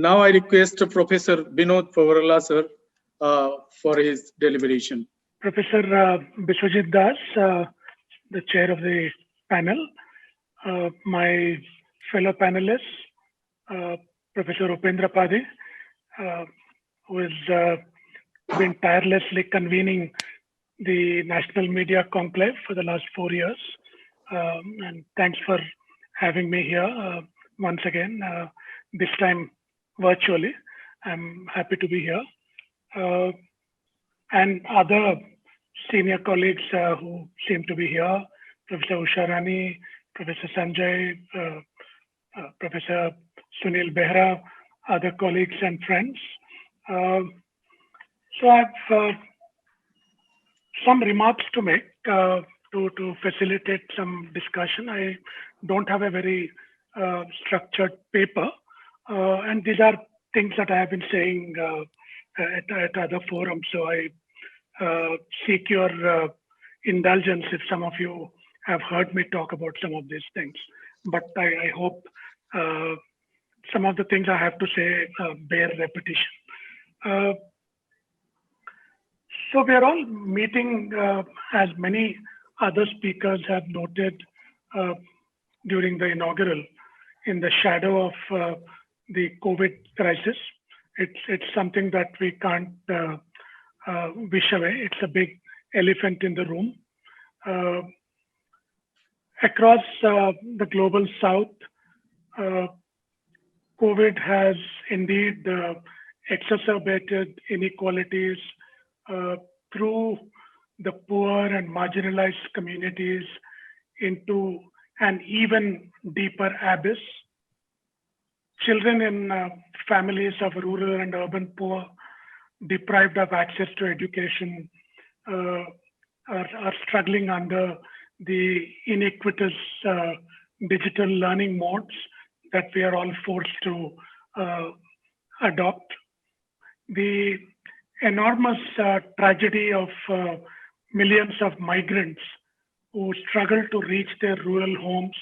Now I request Professor Binod Pavarala sir for his deliberation. Professor Biswajit Das, the chair of the panel, my fellow panelists, Professor Upendra Pade, who has been tirelessly convening the National Media Conclave for the last 4 years. And thanks for having me here once again, this time virtually. I'm happy to be here. And other senior colleagues who seem to be here, Professor Usha Rani, Professor Sanjay, Professor Sunil Behra, other colleagues and friends. So I've some remarks to make to facilitate some discussion. I don't have a very structured paper, and these are things that I have been saying at other forums. So I seek your indulgence if some of you have heard me talk about some of these things. But I hope some of the things I have to say bear repetition. So we are all meeting, as many other speakers have noted during the inaugural, in the shadow of the COVID crisis. It's something that we can't wish away. It's a big elephant in the room. Across the global south, COVID has indeed exacerbated inequalities through the poor and marginalized communities into an even deeper abyss. Children in families of rural and urban poor, deprived of access to education, are struggling under the iniquitous digital learning modes that we are all forced to adopt. The enormous tragedy of millions of migrants who struggle to reach their rural homes.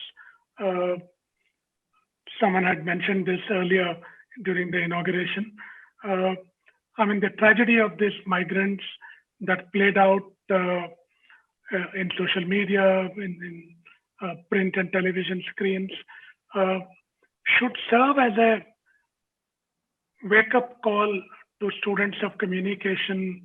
Someone had mentioned this earlier during the inauguration. I mean, the tragedy of these migrants that played out in social media, in print and television screens, should serve as a wake-up call to students of communication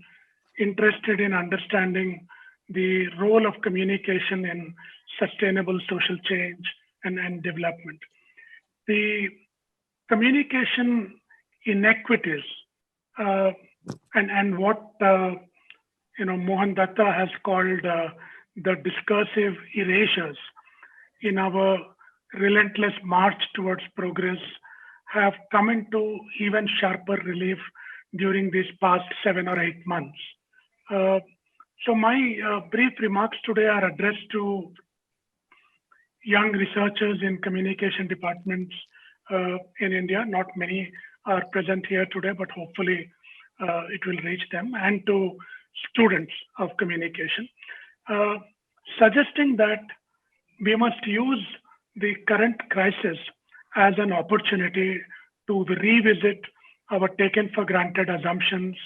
interested in understanding the role of communication in sustainable social change and development. The communication inequities and what Mohan Datta has called the discursive erasures in our relentless march towards progress have come into even sharper relief during these past 7 or 8 months. So my brief remarks today are addressed to young researchers in communication departments in India. Not many are present here today, but hopefully it will reach them, and to students of communication, suggesting that we must use the current crisis as an opportunity to revisit our taken for granted assumptions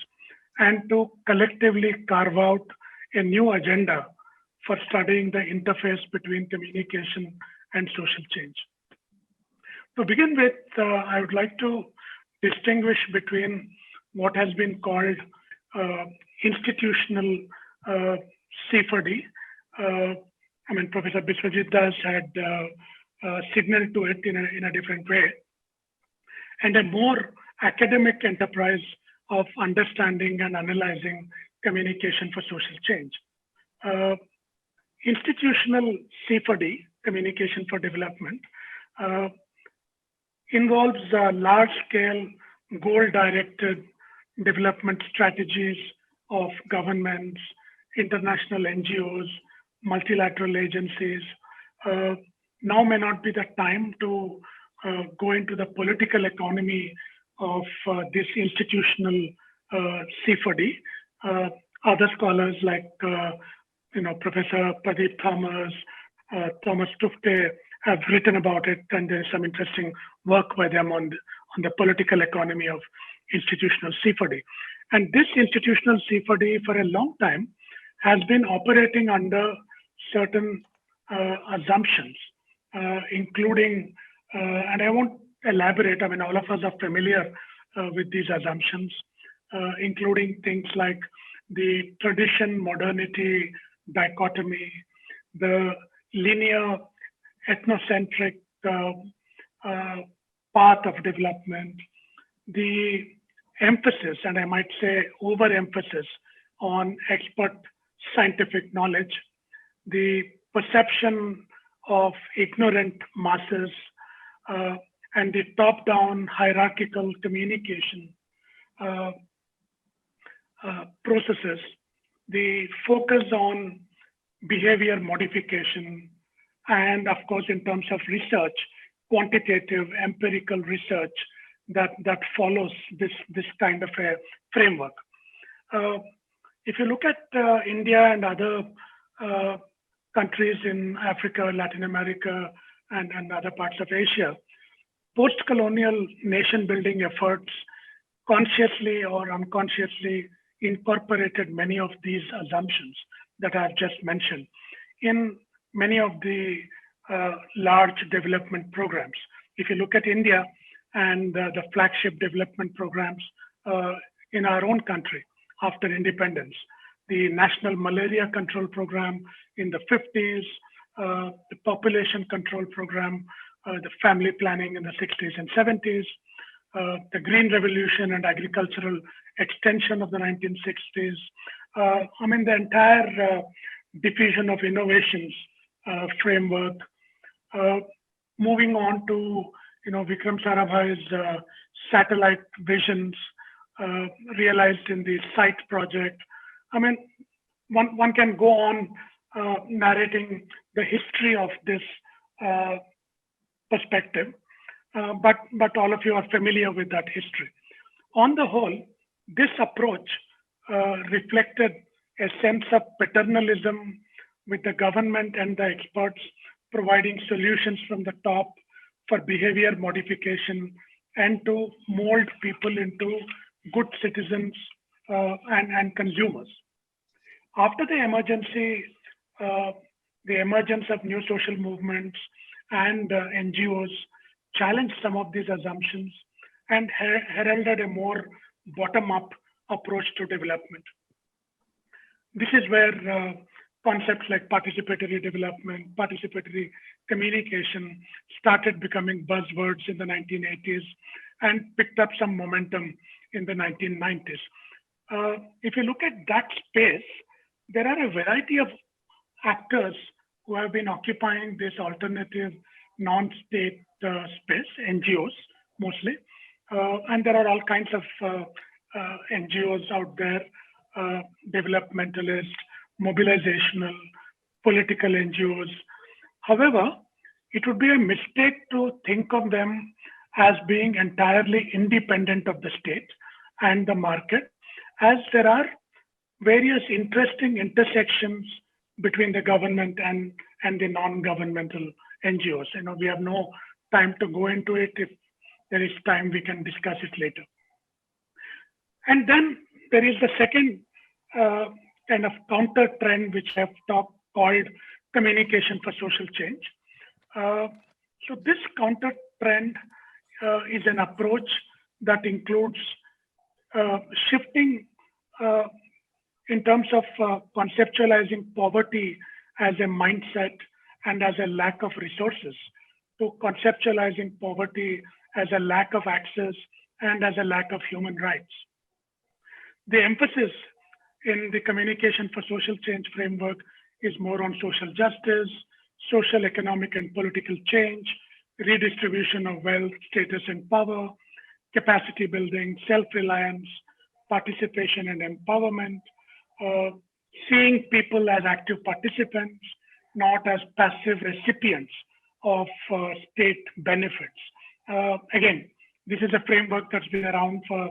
and to collectively carve out a new agenda for studying the interface between communication and social change. To begin with, I would like to distinguish between what has been called institutional C4D. I mean, Professor Biswajit Das had signaled to it in a different way, and a more academic enterprise of understanding and analyzing communication for social change. Institutional C4D, communication for development, involves large-scale, goal-directed development strategies of governments, international NGOs, multilateral agencies. Now may not be the time to go into the political economy of this institutional C4D. Other scholars like Professor Pradeep Thomas, Thomas Tufte have written about it, and there's some interesting work by them on on the political economy of institutional C4D. And this institutional C4D for a long time has been operating under certain assumptions, including, and I won't elaborate, I mean, all of us are familiar with these assumptions, including things like the tradition-modernity dichotomy, the linear ethnocentric path of development, the emphasis, and I might say overemphasis on expert scientific knowledge, the perception of ignorant masses, and the top-down hierarchical communication processes, the focus on behavior modification, and of course, in terms of research, quantitative empirical research that follows this kind of a framework. If you look at India and other countries in Africa, Latin America, and other parts of Asia, post-colonial nation-building efforts consciously or unconsciously incorporated many of these assumptions that I've just mentioned in many of the large development programs. If you look at India and the flagship development programs in our own country after independence, the National Malaria Control Program in the 50s, the Population Control Program, the family planning in the 60s and 70s, the Green Revolution and agricultural extension of the 1960s. I mean, the entire diffusion of innovations framework. Moving on to, Vikram Sarabhai's satellite visions realized in the SITE project. I mean, one can go on narrating the history of this perspective, but all of you are familiar with that history. On the whole, this approach reflected a sense of paternalism with the government and the experts providing solutions from the top for behavior modification and to mold people into good citizens and consumers. After the emergency, the emergence of new social movements and NGOs challenged some of these assumptions and heralded a more bottom-up approach to development. This is where concepts like participatory development, participatory communication started becoming buzzwords in the 1980s and picked up some momentum in the 1990s. If you look at that space, there are a variety of actors who have been occupying this alternative non-state space, NGOs mostly, and there are all kinds of NGOs out there, developmentalist, mobilizational, political NGOs. However, it would be a mistake to think of them as being entirely independent of the state and the market, as there are various interesting intersections between the government and the non-governmental NGOs. We have no time to go into it. If there is time, we can discuss it later. And then there is the second kind of counter trend, which I have called communication for social change. So this counter trend is an approach that includes shifting in terms of conceptualizing poverty as a mindset and as a lack of resources, to conceptualizing poverty as a lack of access and as a lack of human rights. The emphasis in the communication for social change framework is more on social justice, social, economic, and political change, redistribution of wealth, status, and power, capacity building, self-reliance, participation and empowerment, seeing people as active participants, not as passive recipients of state benefits. Again, this is a framework that's been around for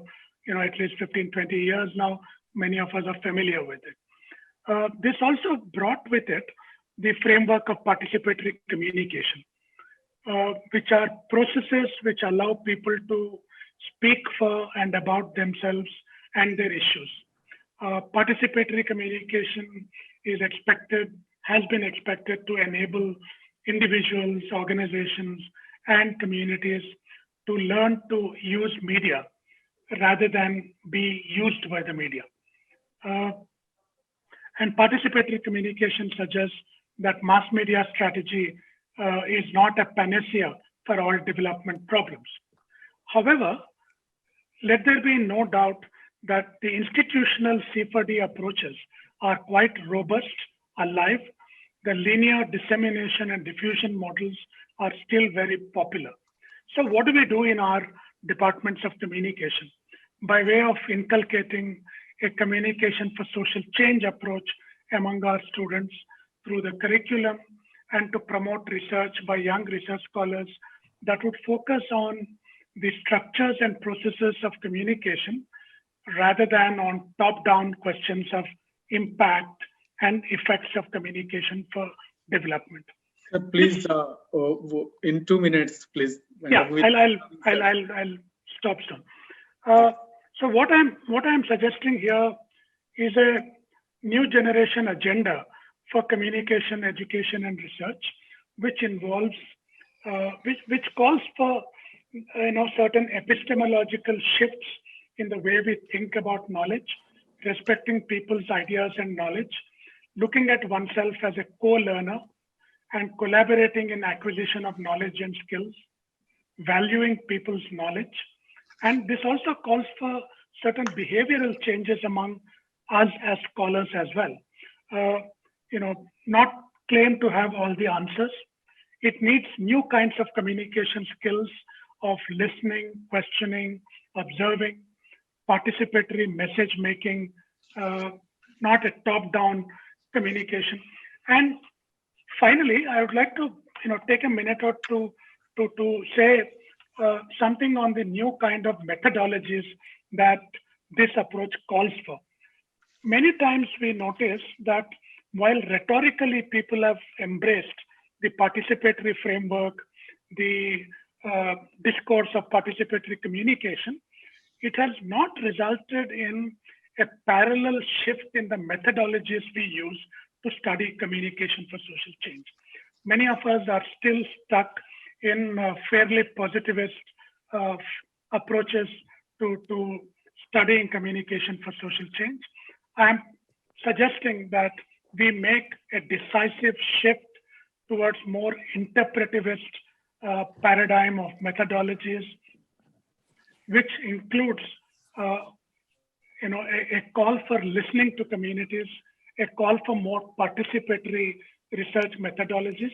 at least 15, 20 years now. Many of us are familiar with it. This also brought with it the framework of participatory communication, which are processes which allow people to speak for and about themselves and their issues. Participatory communication has been expected to enable individuals, organizations, and communities to learn to use media rather than be used by the media. And participatory communication suggests that mass media strategy is not a panacea for all development problems. However, let there be no doubt that the institutional C4D approaches are quite robust, alive. The linear dissemination and diffusion models are still very popular. So what do we do in our departments of communication? By way of inculcating a communication for social change approach among our students through the curriculum, and to promote research by young research scholars that would focus on the structures and processes of communication rather than on top-down questions of impact and effects of communication for development. Please, in 2 minutes, please. Yeah, I'll stop soon. So what I'm suggesting here is a new generation agenda for communication, education, and research, which involves, which calls for certain epistemological shifts in the way we think about knowledge, respecting people's ideas and knowledge, looking at oneself as a co-learner, and collaborating in acquisition of knowledge and skills, valuing people's knowledge. And this also calls for certain behavioral changes among us as scholars as well. Not claim to have all the answers. It needs new kinds of communication skills of listening, questioning, observing, participatory message making, not a top-down communication. And finally, I would like to take a minute or two to say something on the new kind of methodologies that this approach calls for. Many times we notice that while rhetorically people have embraced the participatory framework, the discourse of participatory communication, it has not resulted in a parallel shift in the methodologies we use to study communication for social change. Many of us are still stuck in fairly positivist approaches to studying communication for social change. I'm suggesting that we make a decisive shift towards more interpretivist paradigm of methodologies, which includes a call for listening to communities, a call for more participatory research methodologies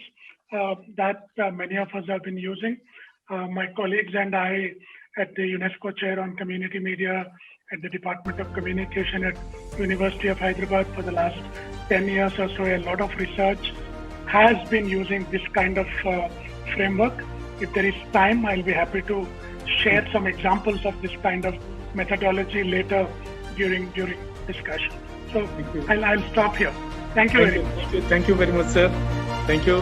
that many of us have been using. My colleagues and I at the UNESCO Chair on Community Media at the Department of Communication at University of Hyderabad for the last 10 years or so, a lot of research has been using this kind of framework. If there is time, I'll be happy to share some examples of this kind of methodology later during discussion. So I'll stop here. Thank you very much. Thank you very much, sir. Thank you,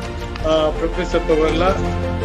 Professor Pavarla.